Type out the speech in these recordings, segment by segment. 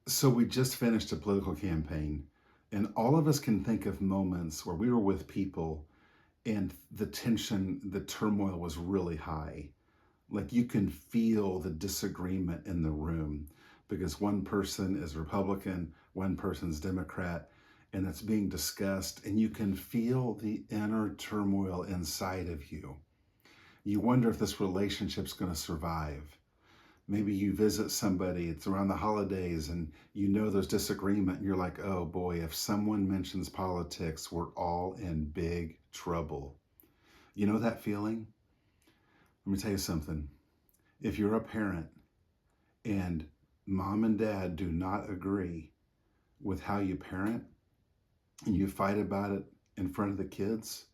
So we just finished a political campaign, and all of us can think of moments where we were with people and the tension, the turmoil was really high. Like you can feel the disagreement in the room because one person is Republican, one person's Democrat, and it's being discussed, and you can feel the inner turmoil inside of you. You wonder if this relationship's going to survive. Maybe you visit somebody, it's around the holidays, and you know there's disagreement, and you're like, oh boy, if someone mentions politics, we're all in big trouble. You know that feeling? Let me tell you something. If you're a parent and mom and dad do not agree with how you parent and you fight about it in front of the kids,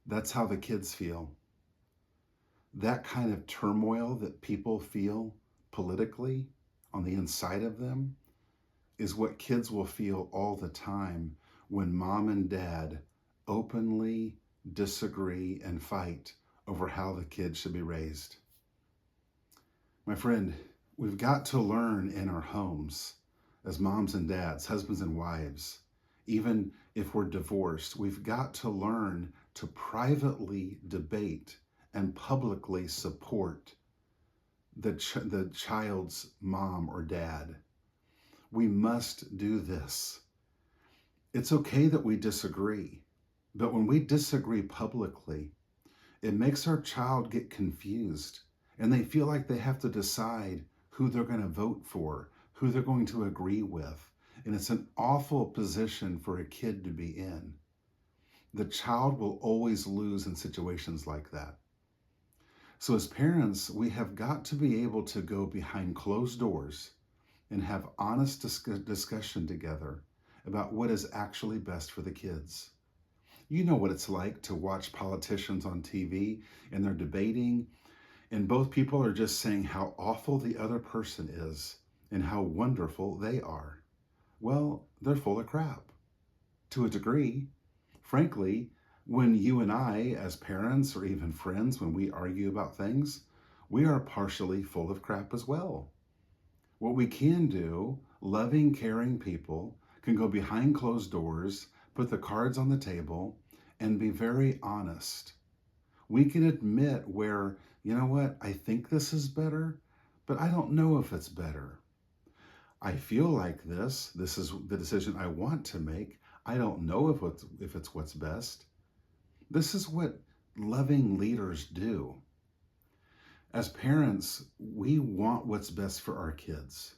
that's how the kids feel. That kind of turmoil that people feel politically on the inside of them is what kids will feel all the time when mom and dad openly disagree and fight over how the kids should be raised. My friend, we've got to learn in our homes as moms and dads, husbands and wives, even if we're divorced, we've got to learn to privately debate and publicly support the child's mom or dad. We must do this. It's okay that we disagree, but when we disagree publicly, it makes our child get confused and they feel like they have to decide who they're going to vote for, who they're going to agree with. And it's an awful position for a kid to be in. The child will always lose in situations like that. So as parents, we have got to be able to go behind closed doors and have honest discussion together about what is actually best for the kids. You know what it's like to watch politicians on TV and they're debating, and both people are just saying how awful the other person is and how wonderful they are. Well, they're full of crap to a degree. Frankly, when you and I, as parents or even friends, when we argue about things, we are partially full of crap as well. What we can do, loving, caring people, can go behind closed doors, put the cards on the table, and be very honest. We can admit where, you know what, I think this is better, but I don't know if it's better. I feel like this is the decision I want to make. I don't know if it's what's best. This is what loving leaders do. As parents, we want what's best for our kids.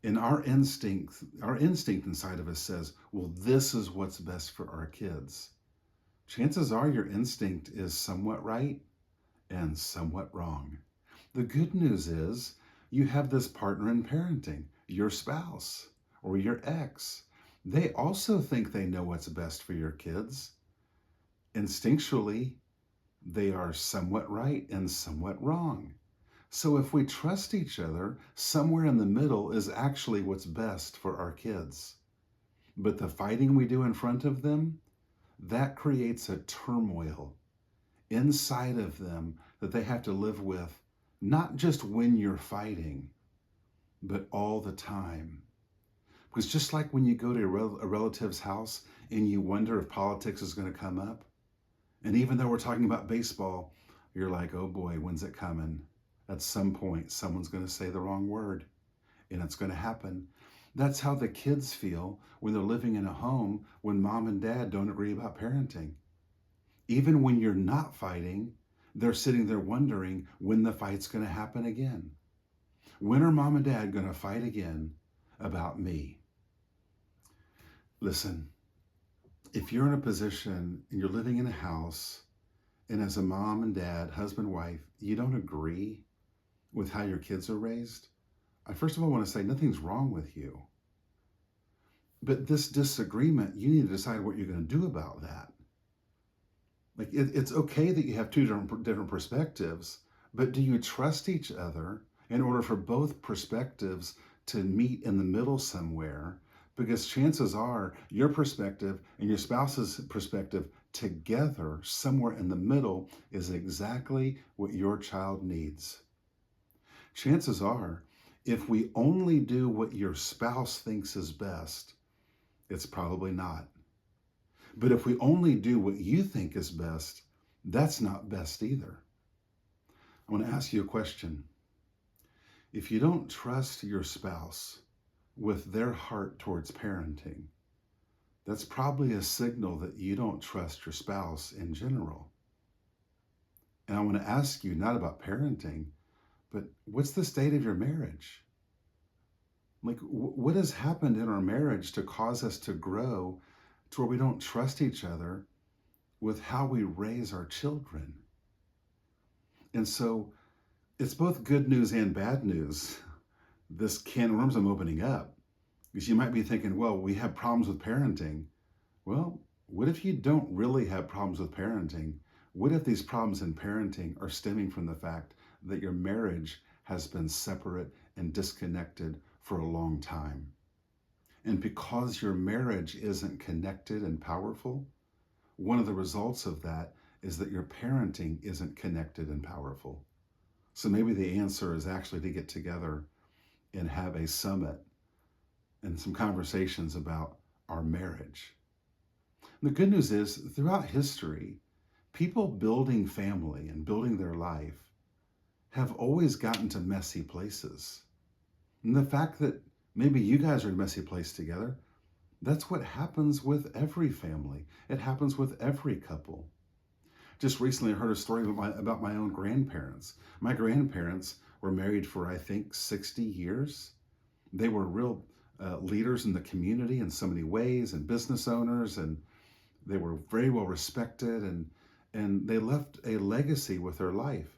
And our instinct inside of us says, well, this is what's best for our kids. Chances are your instinct is somewhat right and somewhat wrong. The good news is you have this partner in parenting, your spouse or your ex. They also think they know what's best for your kids. Instinctually, they are somewhat right and somewhat wrong. So if we trust each other, somewhere in the middle is actually what's best for our kids. But the fighting we do in front of them, that creates a turmoil inside of them that they have to live with, not just when you're fighting, but all the time. Because just like when you go to a relative's house and you wonder if politics is going to come up, and even though we're talking about baseball, you're like, oh boy, when's it coming? At some point, someone's going to say the wrong word, and it's going to happen. That's how the kids feel when they're living in a home when mom and dad don't agree about parenting. Even when you're not fighting, they're sitting there wondering when the fight's going to happen again. When are mom and dad going to fight again about me? Listen, if you're in a position and you're living in a house, and as a mom and dad, husband, wife, you don't agree with how your kids are raised, I first of all want to say nothing's wrong with you. But this disagreement, you need to decide what you're going to do about that. Like it's okay that you have two different perspectives, but do you trust each other in order for both perspectives to meet in the middle somewhere? Because chances are your perspective and your spouse's perspective together somewhere in the middle is exactly what your child needs. Chances are If we only do what your spouse thinks is best, it's probably not. But if we only do what you think is best, that's not best either. I want to ask you a question. If you don't trust your spouse with their heart towards parenting, that's probably a signal that you don't trust your spouse in general. And I want to ask you not about parenting, but what's the state of your marriage? Like, what has happened in our marriage to cause us to grow to where we don't trust each other with how we raise our children? And so it's both good news and bad news. This can of worms I'm opening up, because you might be thinking, well, we have problems with parenting. Well, what if you don't really have problems with parenting? What if these problems in parenting are stemming from the fact that your marriage has been separate and disconnected for a long time? And because your marriage isn't connected and powerful, one of the results of that is that your parenting isn't connected and powerful. So maybe the answer is actually to get together and have a summit and some conversations about our marriage. And the good news is, throughout history, people building family and building their life have always gotten to messy places. And the fact that maybe you guys are in a messy place together, that's what happens with every family. It happens with every couple. Just recently, I heard a story about my own grandparents. My grandparents were married for, I think, 60 years. They were real leaders in the community in so many ways, and business owners, and they were very well respected, and they left a legacy with their life.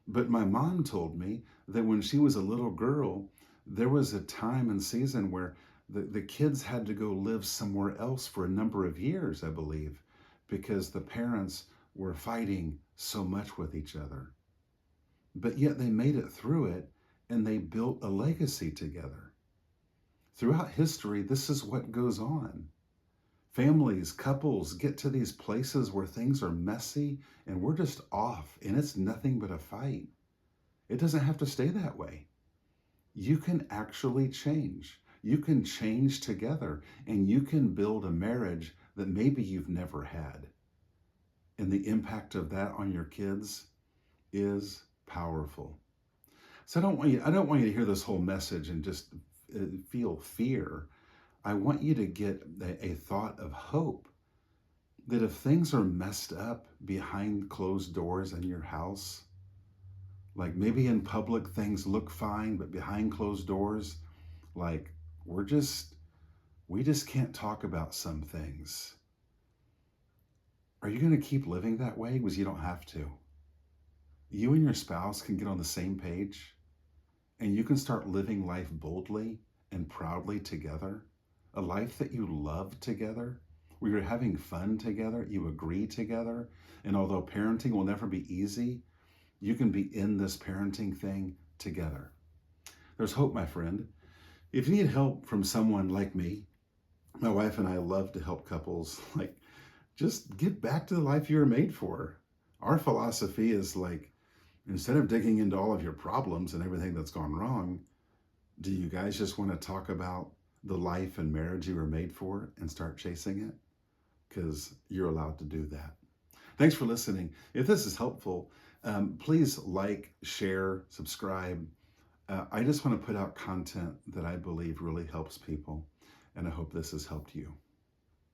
But my mom told me that when she was a little girl, there was a time and season where the kids had to go live somewhere else for a number of years, I believe, because the parents were fighting so much with each other. But yet they made it through it, and they built a legacy together. Throughout history, this is what goes on. Families, couples get to these places where things are messy and we're just off, and it's nothing but a fight. It doesn't have to stay that way. You can actually change. You can change together, and you can build a marriage that maybe you've never had. And the impact of that on your kids is powerful. So I don't want you to hear this whole message and just feel fear. I want you to get a thought of hope that if things are messed up behind closed doors in your house, like maybe in public things look fine, but behind closed doors, like we just can't talk about some things. Are you going to keep living that way? Because you don't have to. You and your spouse can get on the same page, and you can start living life boldly and proudly together, a life that you love together, where you're having fun together, you agree together, and although parenting will never be easy, you can be in this parenting thing together. There's hope, my friend. If you need help from someone like me, my wife and I love to help couples, like, just get back to the life you were made for. Our philosophy is like, instead of digging into all of your problems and everything that's gone wrong, do you guys just want to talk about the life and marriage you were made for and start chasing it? Because you're allowed to do that. Thanks for listening. If this is helpful, please like, share, subscribe. I just want to put out content that I believe really helps people, and I hope this has helped you.